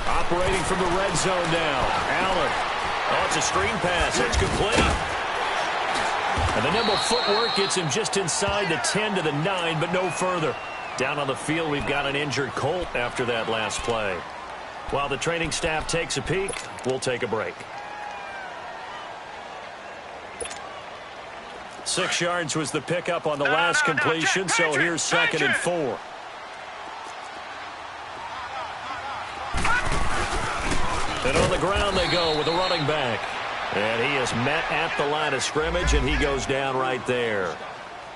Operating from the red zone now. Allen. Oh, it's a screen pass. It's complete. And the nimble footwork gets him just inside the 10 to the 9, but no further. Down on the field, we've got an injured Colt after that last play. While the training staff takes a peek, we'll take a break. 6 yards was the pickup on the last completion, so here's second and 4. And on the ground they go with the running back. And he is met at the line of scrimmage, and he goes down right there.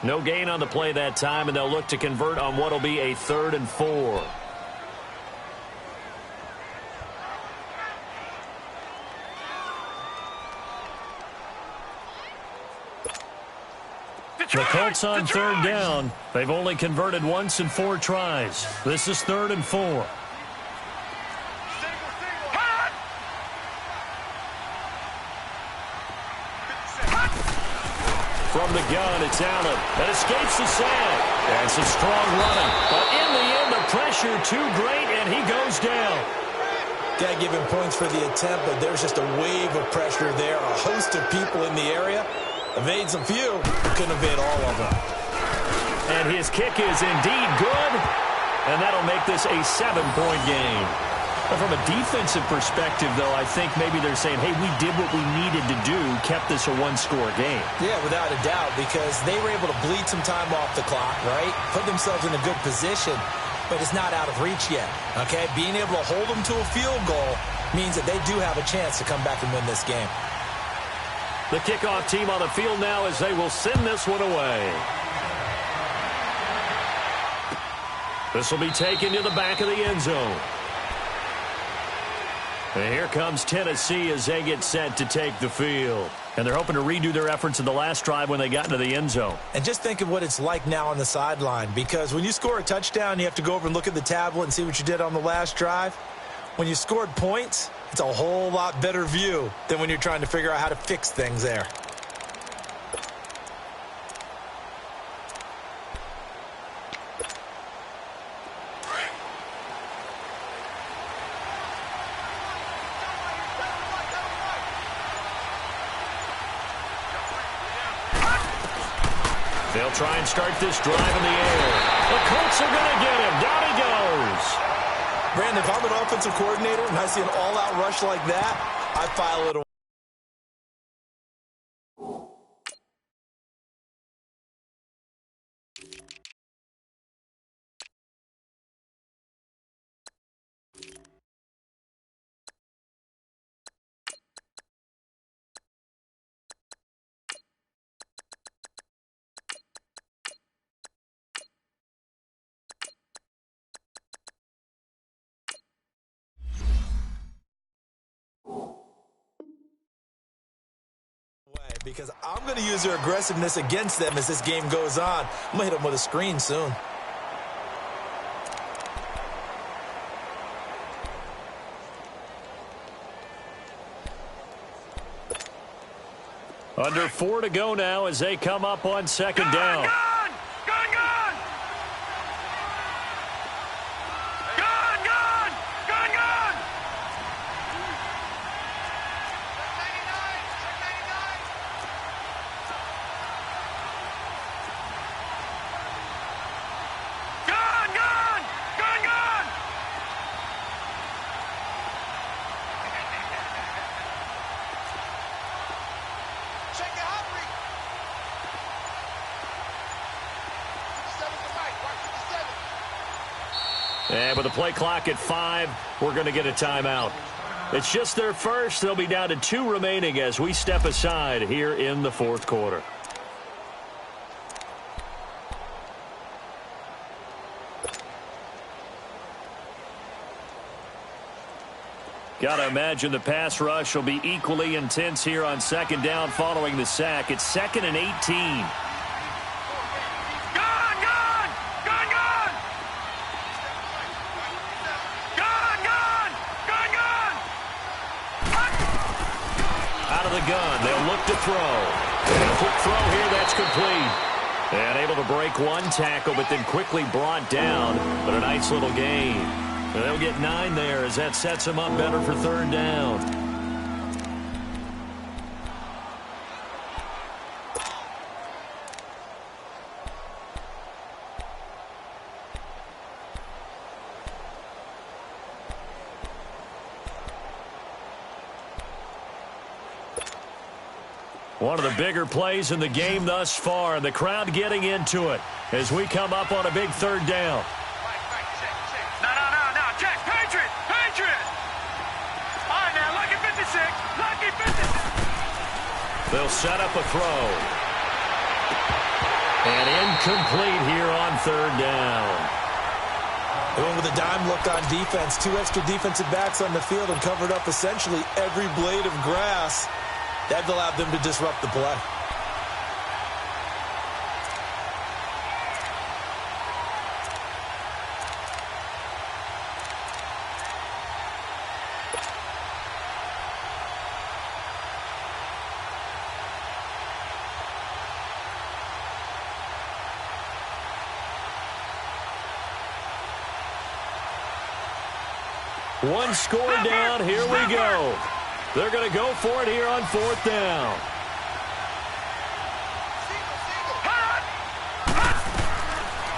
No gain on the play that time, and they'll look to convert on what will be a 3rd and 4. The Colts on 3rd down. They've only converted once in 4 tries. This is 3rd and 4. From the gun, it's Allen. That escapes the sack. And some strong running. But in the end, the pressure too great, and he goes down. Yeah, give him points for the attempt, but there's just a wave of pressure there. A host of people in the area. Evades a few. Couldn't evade all of them. And his kick is indeed good. And that'll make this a 7-point game. But from a defensive perspective, though, I think maybe they're saying, hey, we did what we needed to do, kept this a one-score game. Yeah, without a doubt, because they were able to bleed some time off the clock, right? Put themselves in a good position, but it's not out of reach yet, okay? Being able to hold them to a field goal means that they do have a chance to come back and win this game. The kickoff team on the field now as they will send this one away. This will be taken to the back of the end zone. And here comes Tennessee as they get set to take the field. And they're hoping to redo their efforts in the last drive when they got into the end zone. And just think of what it's like now on the sideline, because when you score a touchdown, you have to go over and look at the tablet and see what you did on the last drive. When you scored points, it's a whole lot better view than when you're trying to figure out how to fix things there. They'll try and start this drive in the air. The Colts are going to get him. Down he goes. Brandon, if I'm an offensive coordinator and I see an all-out rush like that, I file it away. Because I'm going to use their aggressiveness against them as this game goes on. I'm going to hit them with a screen soon. Under 4 to go now as they come up on second down. And with the play clock at 5, we're going to get a timeout. It's just their first. They'll be down to 2 remaining as we step aside here in the fourth quarter. Got to imagine the pass rush will be equally intense here on second down following the sack. It's 2nd and 18. The gun. They'll look to throw. And a quick throw here. That's complete. And able to break one tackle, but then quickly brought down. But a nice little gain. And they'll get 9 there as that sets them up better for third down. One of the bigger plays in the game thus far, and the crowd getting into it as we come up on a big third down. No, check, Patriot! All right, now, lucky 56, lucky 56. They'll set up a throw. And incomplete here on third down. They went with a dime look on defense. 2 extra defensive backs on the field and covered up essentially every blade of grass. That allowed them to disrupt the play. One score down. Here we go. They're going to go for it here on 4th down.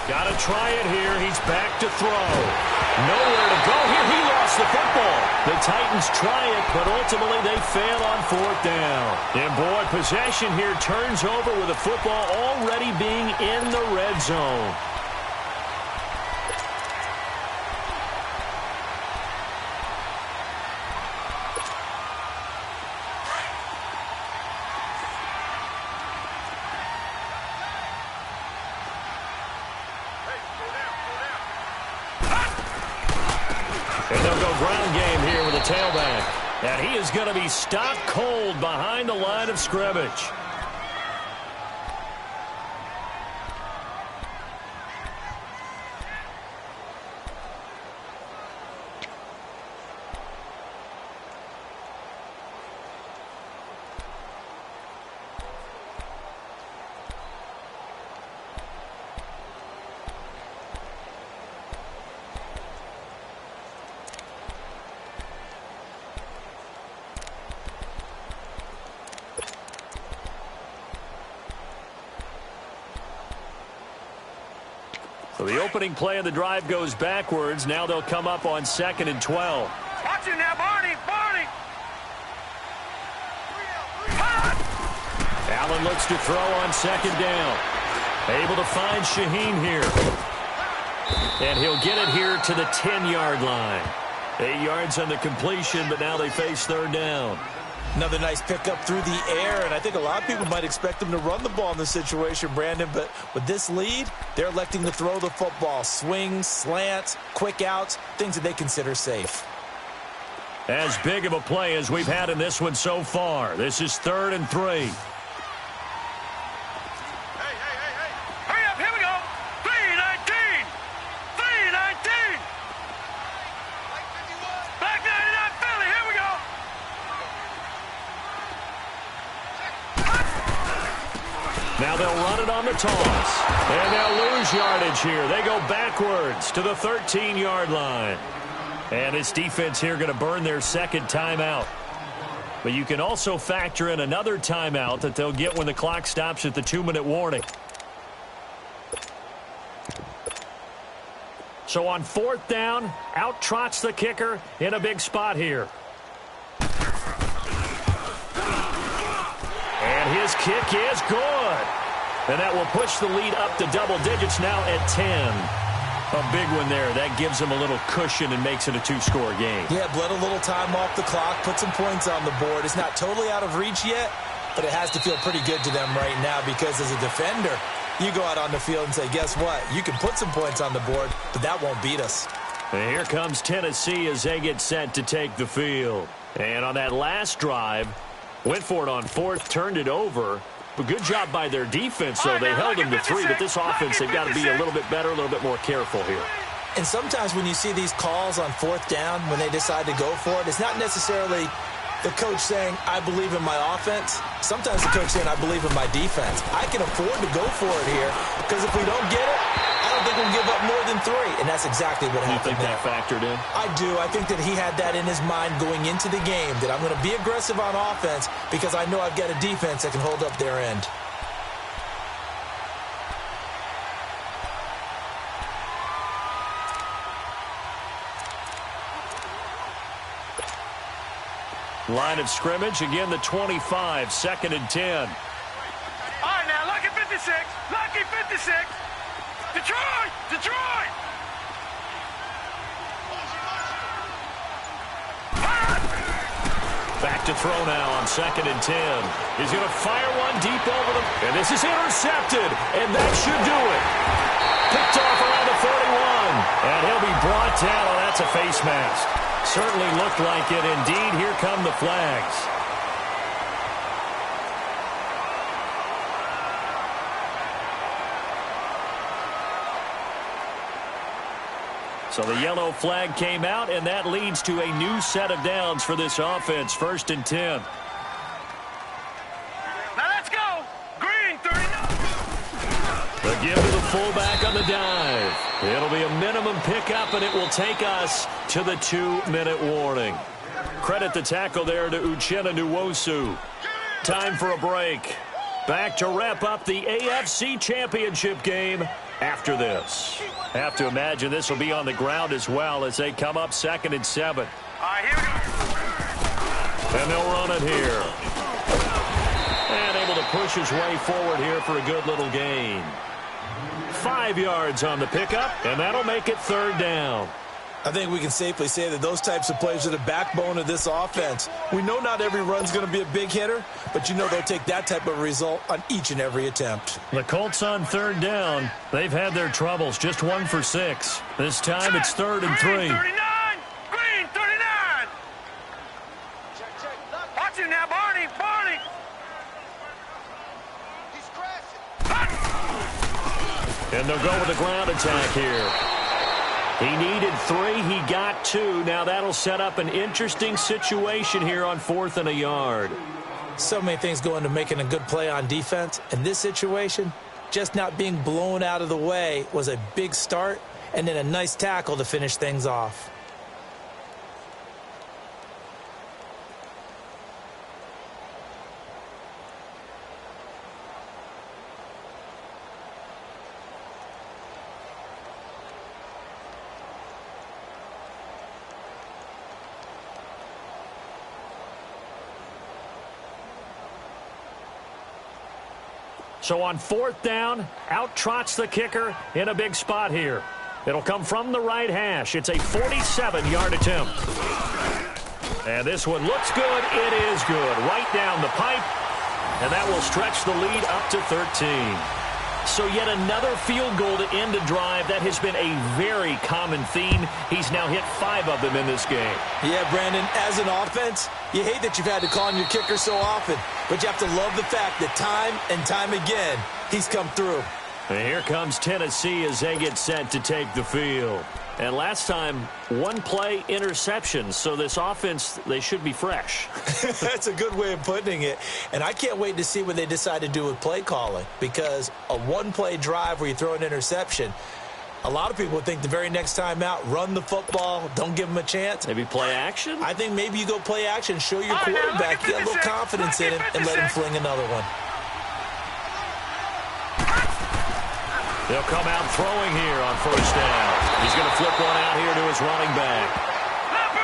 Got to try it here. He's back to throw. Nowhere to go here. He lost the football. The Titans try it, but ultimately they fail on 4th down. And boy, possession here turns over with the football already being in the red zone. Tailback. And he is going to be stopped cold behind the line of scrimmage. So the opening play of the drive goes backwards. Now they'll come up on 2nd and 12. Watch him now, Barney. Barney. Allen looks to throw on 2nd down. Able to find Shaheen here. And he'll get it here to the 10-yard line. 8 yards on the completion, but now they face 3rd down. Another nice pickup through the air, and I think a lot of people might expect them to run the ball in this situation, Brandon, but with this lead, they're electing to throw the football. Swings, slants, quick outs, things that they consider safe. As big of a play as we've had in this one so far. This is 3rd and 3. Hurry up, here we go. 3:19. 3:19. Back 99 Philly, here we go. Now they'll run it on the toss. And they'll lose yardage here. They go backwards to the 13-yard line. And this defense here going to burn their 2nd timeout. But you can also factor in another timeout that they'll get when the clock stops at the 2-minute warning. So on 4th down, out trots the kicker in a big spot here. And his kick is good. And that will push the lead up to double digits now at 10. A big one there. That gives them a little cushion and makes it a 2-score game. Yeah, bled a little time off the clock, put some points on the board. It's not totally out of reach yet, but it has to feel pretty good to them right now because as a defender, you go out on the field and say, guess what? You can put some points on the board, but that won't beat us. And here comes Tennessee as they get set to take the field. And on that last drive, went for it on 4th, turned it over. But good job by their defense, though. They held them to 3, but this offense, they've got to be a little bit better, a little bit more careful here. And sometimes when you see these calls on 4th down, when they decide to go for it, it's not necessarily the coach saying, I believe in my offense. Sometimes the coach saying, I believe in my defense. I can afford to go for it here because if we don't get it, I don't think we'll give up more than 3. And that's exactly what happened. You think that factored in? I do. I think that he had that in his mind going into the game, that I'm going to be aggressive on offense because I know I've got a defense that can hold up their end. Line of scrimmage, again the 25, 2nd and 10. All right, now, lucky 56. Lucky 56. Detroit! Detroit! Back to throw now on 2nd and 10. He's going to fire one deep over them. And this is intercepted. And that should do it. Picked off around the 41. And he'll be brought down. Oh, that's a face mask. Certainly looked like it. Indeed, here come the flags. So the yellow flag came out, and that leads to a new set of downs for this offense. 1st and 10. Now let's go. Green, 39. The give to the fullback on the dive. It'll be a minimum pickup, and it will take us to the 2-minute warning. Credit the tackle there to Uchenna Nwosu. Time for a break. Back to wrap up the AFC Championship game after this. Have to imagine this will be on the ground as well as they come up 2nd and 7. Here we go. And they'll run it here. And able to push his way forward here for a good little gain. 5 yards on the pickup, and that'll make it 3rd down. I think we can safely say that those types of plays are the backbone of this offense. We know not every run's going to be a big hitter, but you know they'll take that type of result on each and every attempt. The Colts on 3rd down. They've had their troubles, just 1 for 6. This time it's 3rd and 3. Green 39! Green 39! Watch him now, Barney! Barney! He's crashing! And they'll go with the ground attack here. He needed 3. He got 2. Now that'll set up an interesting situation here on 4th and a yard. So many things go into making a good play on defense. In this situation, just not being blown out of the way was a big start, and then a nice tackle to finish things off. So on 4th down, out trots the kicker in a big spot here. It'll come from the right hash. It's a 47-yard attempt. And this one looks good. It is good. Right down the pipe. And that will stretch the lead up to 13. So yet another field goal to end a drive. That has been a very common theme. He's now hit 5 of them in this game. Yeah, Brandon, as an offense, you hate that you've had to call on your kicker so often, but you have to love the fact that time and time again, he's come through. And here comes Tennessee as they get set to take the field. And last time, 1 play interception, so this offense, they should be fresh. That's a good way of putting it. And I can't wait to see what they decide to do with play calling, because a 1-play drive where you throw an interception, a lot of people would think the very next time out, run the football, don't give them a chance. Maybe play action? I think maybe you go play action, show your quarterback, get a little confidence in him, and let him fling another one. They'll come out throwing here on 1st down. He's going to flip one out here to his running back.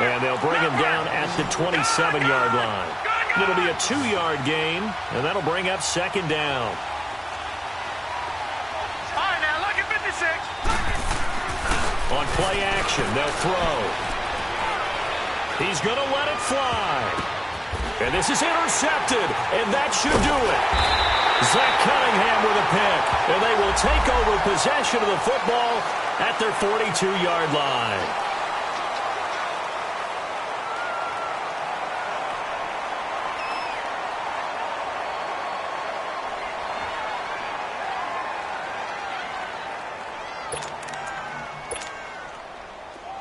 And they'll bring him down at the 27-yard line. It'll be a 2-yard gain, and that'll bring up 2nd down. All right, now, look at 56. On play action, they'll throw. He's going to let it fly. And this is intercepted, and that should do it. Zach Cunningham with a pick, and they will take over possession of the football at their 42-yard line.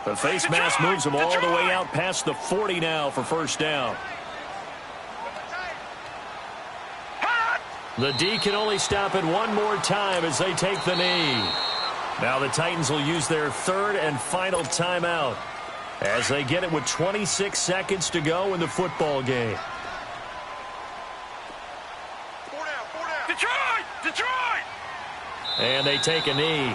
The face mask moves them all the way out past the 40 now for 1st down. The D can only stop it 1 more time as they take the knee. Now the Titans will use their 3rd and final timeout as they get it with 26 seconds to go in the football game. 4 down. Detroit! Detroit! And they take a knee.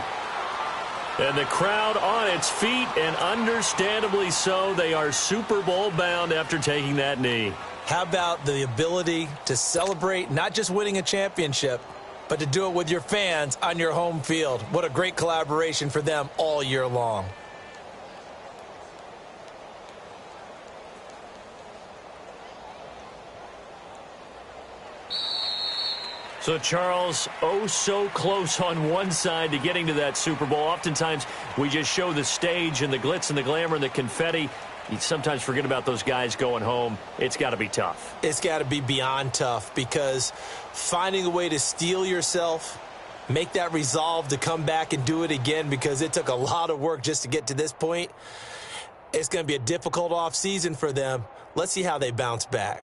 And the crowd on its feet, and understandably so. They are Super Bowl bound after taking that knee. How about the ability to celebrate not just winning a championship, but to do it with your fans on your home field? What a great collaboration for them all year long. So, Charles, oh so close on one side to getting to that Super Bowl. Oftentimes, we just show the stage and the glitz and the glamour and the confetti. You sometimes forget about those guys going home. It's got to be tough. It's got to be beyond tough, because finding a way to steel yourself, make that resolve to come back and do it again, because it took a lot of work just to get to this point. It's going to be a difficult offseason for them. Let's see how they bounce back.